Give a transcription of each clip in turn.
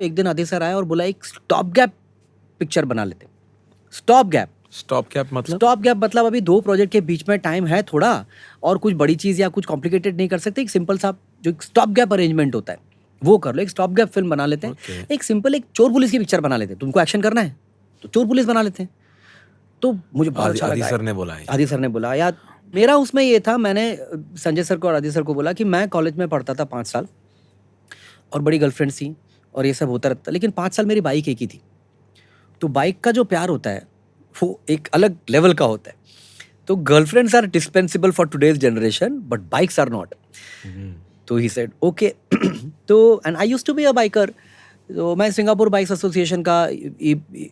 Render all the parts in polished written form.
एक दिन आदित्य सर आया और बोला एक स्टॉप गैप पिक्चर बना लेते। स्टॉप गैप मतलब अभी 2 प्रोजेक्ट के बीच में टाइम है थोड़ा, और कुछ बड़ी चीज या कुछ कॉम्प्लिकेटेड नहीं कर सकते, एक सिंपल सा जो स्टॉप गैप अरेंजमेंट होता है वो कर लो, एक स्टॉप गैप फिल्म बना लेते हैं। एक सिंपल एक चोर पुलिस की पिक्चर बना लेते हैं, तुमको एक्शन करना है तो चोर पुलिस बना लेते हैं। तो मुझे बहुत अच्छा लगा। आदि सर ने बोला यार, मेरा उसमें ये था, मैंने संजय सर को और आदि सर को बोला कि मैं कॉलेज में पढ़ता था 5 साल और बड़ी गर्लफ्रेंड थी और ये सब होता रहता, लेकिन 5 साल मेरी बाइक एक ही थी। तो बाइक का जो प्यार होता है वो एक अलग लेवल का होता है। तो girlfriends are dispensable for today's generation but bikes are not. तो ही सेड ओके। तो and I used to be a biker. तो मैं सिंगापुर बाइक्स एसोसिएशन का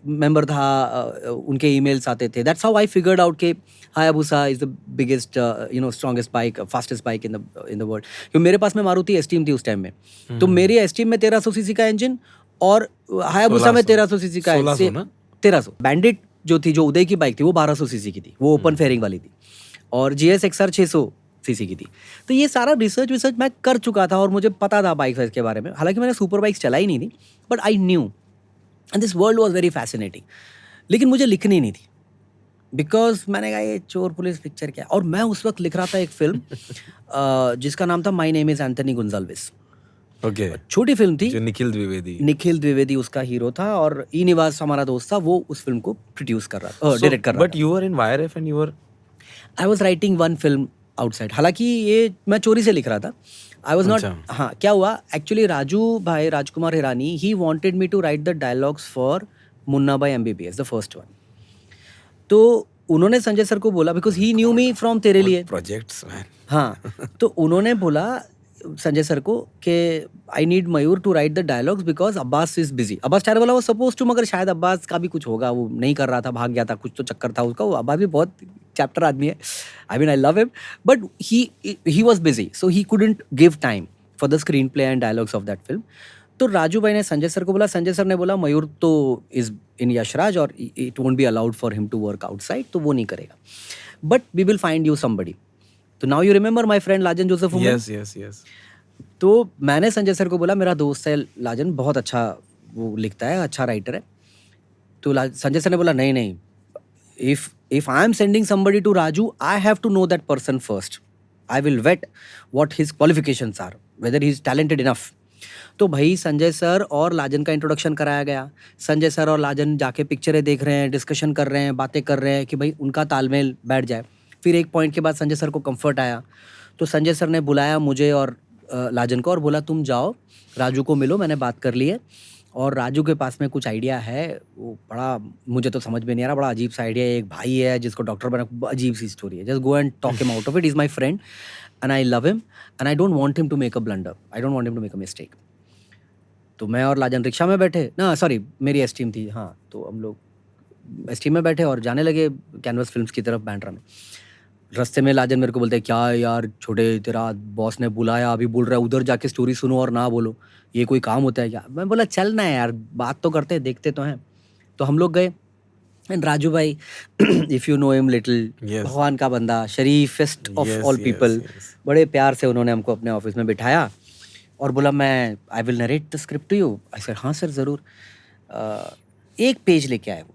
मेंबर था, उनके ईमेल्स आते थे। That's how I figured out के Hayabusa is the biggest strongest bike, fastest bike in the world. क्योंकि मेरे पास में मारुति एस्टीम थी उस टाइम में। तो मेरी एस्टीम में 1300 सीसी का इंजन और हायाबुसा में 1300 सीसी का 1300। बैंडिट जो थी, जो उदय की बाइक थी, वो 1200 सीसी की थी, वो ओपन फेयरिंग वाली थी, और GS XR 600 सीसी की थी। तो ये सारा रिसर्च मैं कर चुका था और मुझे पता था बाइक के बारे में। हालांकि मैंने सुपर बाइक्स चलाई नहीं थी, but I knew and this world was very fascinating. लेकिन मुझे लिखनी नहीं थी, बिकॉज मैंने कहा ये चोर पुलिस पिक्चर क्या। और मैं उस वक्त लिख रहा था एक फिल्म जिसका नाम था my name is Anthony Gonsalves. छोटी फिल्म थी, निखिल द्विवेदी उसका हीरो था, और ई निवास हमारा दोस्त था, वो उस फिल्म को प्रोड्यूस कर रहा था, डायरेक्ट कर रहा था। But you were in YRF and you were I was writing one film outside. हालांकि ये मैं चोरी से लिख रहा था, आई वाज नॉट। हाँ, क्या हुआ एक्चुअली, राजू भाई Rajkumar Hirani he wanted me to write the dialogues for Munna Bhai MBBS, the first one. तो उन्होंने संजय सर को बोला, because he new me from तेरे लिए प्रोजेक्ट्स मैन। हाँ, तो उन्होंने बोला संजय सर को कि I need Mayur to write the dialogues because Abbas is busy. Abbas चार वाला वो सपोज टू, मगर शायद अब्बास का भी कुछ होगा, वो नहीं कर रहा था, भाग गया था, कुछ तो चक्कर था उसका। वो अब्बास भी बहुत चैप्टर आदमी है, I mean I love him, but he was busy, so he couldn't give time for the screen play and dialogues of that film. तो राजू भाई ने संजय सर को बोला, संजय सर ने बोला मयूर तो इज इन यशराज और it won't be allowed for him to work outside, तो वो नहीं करेगा, but we will find you somebody. तो now you remember my friend Lajan Joseph. Yes. तो मैंने संजय सर को बोला, मेरा दोस्त है लाजन, बहुत अच्छा वो लिखता है, अच्छा राइटर है। तो संजय सर ने बोला नहीं, if I am sending somebody to Raju, I have to know that person first. I will wait what his qualifications are, whether he is talented enough. तो भाई संजय सर और लाजन का इंट्रोडक्शन कराया गया। संजय सर और लाजन जाके पिक्चरें देख रहे हैं, डिस्कशन कर रहे हैं, बातें कर रहे हैं कि भाई उनका तालमेल बैठ जाए। फिर एक पॉइंट के बाद संजय सर को कंफर्ट आया, तो संजय सर ने बुलाया मुझे और लाजन को और बोला तुम जाओ राजू को मिलो, मैंने बात कर ली है और राजू के पास में कुछ आइडिया है, वो बड़ा मुझे तो समझ में नहीं आ रहा, बड़ा अजीब सा आइडिया है। एक भाई है जिसको डॉक्टर बना, अजीब सी स्टोरी है, just go and talk him out of it, is my friend and I love him and I don't want him to make a blunder, I don't want him to make a mistake. तो मैं और लाजन rickshaw में बैठे ना, sorry मेरी esteem थी, हाँ, तो हम लोग एस्टीम में बैठे और जाने लगे कैनवस फिल्म्स की तरफ बैंड्रा में। रास्ते में लाजन मेरे को बोलते हैं, क्या यार छोटे, तेरा बॉस ने बुलाया, अभी बोल रहा है उधर जाके स्टोरी सुनो और ना बोलो, ये कोई काम होता है क्या? मैं बोला चल ना यार, बात तो करते हैं, देखते तो हैं। तो हम लोग गए एंड राजू भाई, if you know him little, भगवान का बंदा, शरीफेस्ट ऑफ ऑल पीपल, बड़े प्यार से उन्होंने हमको अपने ऑफिस में बिठाया और बोला मैं I will narrate the script to you. I said हाँ सर ज़रूर। एक पेज लेके आए वो,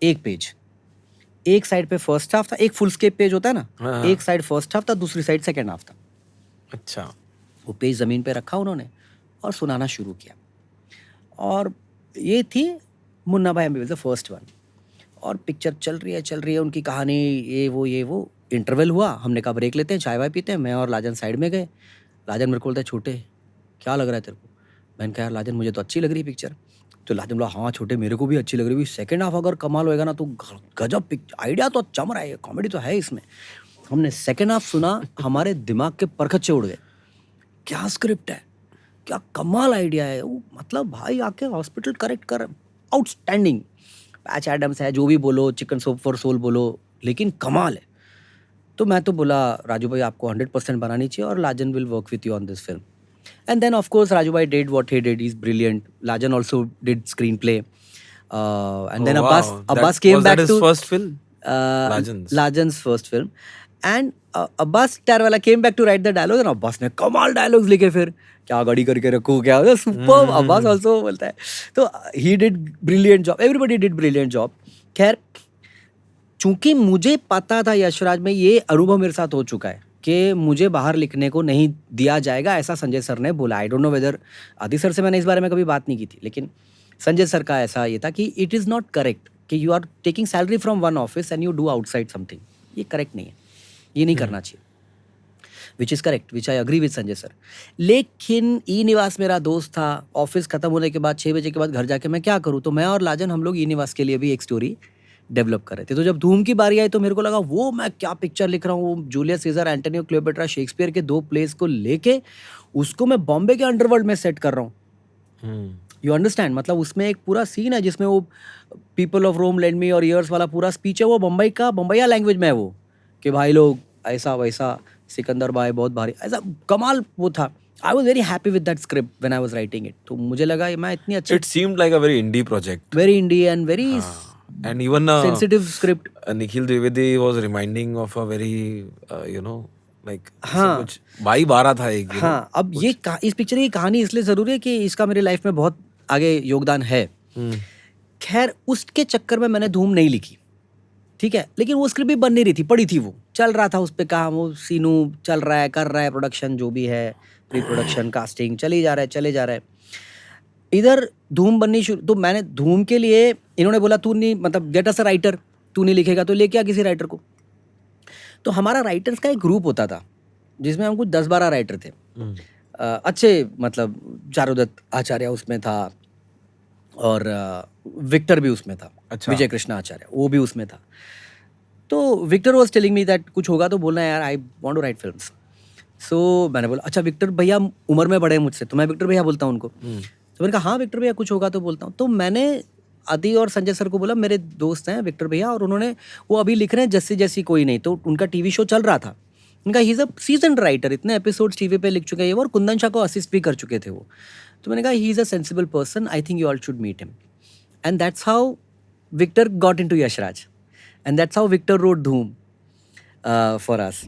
एक पेज, एक साइड पे फर्स्ट हाफ था, एक फुल स्केप पेज होता है ना, एक साइड फर्स्ट हाफ था, दूसरी साइड सेकंड हाफ था। अच्छा। वो पेज ज़मीन पे रखा उन्होंने और सुनाना शुरू किया, और ये थी Munna Bhai MBBS the first one. और पिक्चर चल रही है उनकी कहानी, ये वो। इंटरवल हुआ, हमने कहा ब्रेक लेते हैं, चाय वाय पीते हैं। मैं और लाजन साइड में गए। लाजन मेरे को बोलता है, छोटे क्या लग रहा है तेरे को? मैंने कहा लाजन मुझे तो अच्छी लग रही पिक्चर। तो लाजन बोला हाँ छोटे मेरे को भी अच्छी लग रही है, सेकंड हाफ अगर कमाल होएगा ना तो गजब, आइडिया तो चम रहा है, कॉमेडी तो है इसमें। हमने सेकंड हाफ सुना, हमारे दिमाग के परखच्चे उड़ गए, क्या स्क्रिप्ट है, क्या कमाल आइडिया है वो, मतलब भाई आके हॉस्पिटल करेक्ट कर, आउटस्टैंडिंग। पैच एडम्स है, जो भी बोलो, चिकन सूप फॉर सोल बोलो, लेकिन कमाल है। तो मैं तो बोला राजू भाई आपको 100% बनानी चाहिए और Lajan will work with you on this film. And then of course Raju bhai did what he did. He's brilliant. Lajan also did screenplay. And then Abbas came back to his first film. Lajan's first film. And Abbas स्टार वाला came back to write the dialogue, ना अब्बास ने कमाल dialogues लिखे, फिर क्या गाड़ी करके रखो क्या, सुपर अब्बास आल्सो बोलता है। तो he did brilliant job, everybody did brilliant job. खैर, चूंकि मुझे पता था यशराज में ये अनुभव मेरे साथ हो चुका है कि मुझे बाहर लिखने को नहीं दिया जाएगा, ऐसा संजय सर ने बोला। आई डोंट नो वेदर आदि सर से मैंने इस बारे में कभी बात नहीं की थी, लेकिन संजय सर का ऐसा ये था कि इट इज़ नॉट करेक्ट कि you are taking salary from one office and you do outside something. ये करेक्ट नहीं है, ये नहीं करना चाहिए, which is correct, which I agree with Sanjay sir. लेकिन ई निवास मेरा दोस्त था, ऑफिस खत्म होने के बाद 6 बजे के बाद घर जाके मैं क्या करूँ, तो मैं और लाजन हम लोग ई निवास के लिए भी एक स्टोरी डेवलप कर रहे थे। तो जब धूम की बारी आई तो मेरे को लगा वो मैं क्या पिक्चर लिख रहा हूँ, Julius Caesar, Antonio Cleopatra, Shakespeare के 2 प्लेस को लेके उसको मैं बॉम्बे के अंडरवर्ल्ड में सेट कर रहा हूँ। यू अंडरस्टैंड, मतलब उसमें एक पूरा सीन है जिसमें वो people of Rome lend me your ears वाला पूरा स्पीच है, वो बम्बई का, बम्बईया लैंग्वेज में है वो, कि भाई लोग ऐसा वैसा, सिकंदर भाई बहुत भारी, ऐसा कमाल वो था। I was very happy with that script when I was writing it. तो मुझे लगा मैं इतनी अच्छी, It seemed like a very indie project. Very indie and very And even sensitive script. Nikhil Trivedi was reminding of a very, like, हाँ। कुछ भाई बारा था एक, हाँ, अब ये इस पिक्चर की कहानी इसलिए ज़रूरी है कि इसका मेरी लाइफ में बहुत आगे योगदान है। खैर, उसके चक्कर में मैंने धूम नहीं लिखी, ठीक है, लेकिन वो स्क्रिप्ट भी बन नहीं रही थी, पड़ी थी, वो चल रहा था उस पर काम, वो सीनू चल रहा है, कर रहा है, प्रोडक्शन जो भी है, प्री प्रोडक्शन, कास्टिंग चले जा रहा है। इधर धूम बननी शुरू, तो मैंने धूम के लिए, इन्होंने बोला तू नहीं, मतलब गेट अस अ राइटर, तू नहीं लिखेगा तो लेके आ किसी राइटर को। तो हमारा राइटर्स का एक ग्रुप होता था जिसमें हम कुछ 10-12 राइटर थे, अच्छे, मतलब चारुदत्त आचार्य उसमें था और विक्टर भी उसमें था, अच्छा। विजय कृष्णा आचार्य वो भी उसमें था। तो Victor was telling me that कुछ होगा तो बोलना यार, I want to write films. So मैंने बोला अच्छा, विक्टर भैया उम्र में बड़े हैं मुझसे, तो मैं विक्टर भैया बोलता हूँ उनको। तो मैंने कहा हाँ विक्टर भैया कुछ होगा तो बोलता हूँ। तो मैंने आदि और संजय सर को बोला, मेरे दोस्त हैं विक्टर भैया, और उन्होंने, वो अभी लिख रहे हैं जैसी जैसी कोई नहीं, तो उनका टीवी शो चल रहा था, उनका ही इज़ अ सीजन्ड राइटर, इतने एपिसोड्स टीवी पे लिख चुके हैं वो, और कुंदन शाह को असिस्ट भी कर चुके थे वो। तो मैंने कहा he is a sensible person, I think you all should meet him. And that's how Victor got into Yashraj, and that's how Victor wrote Dhoom for us.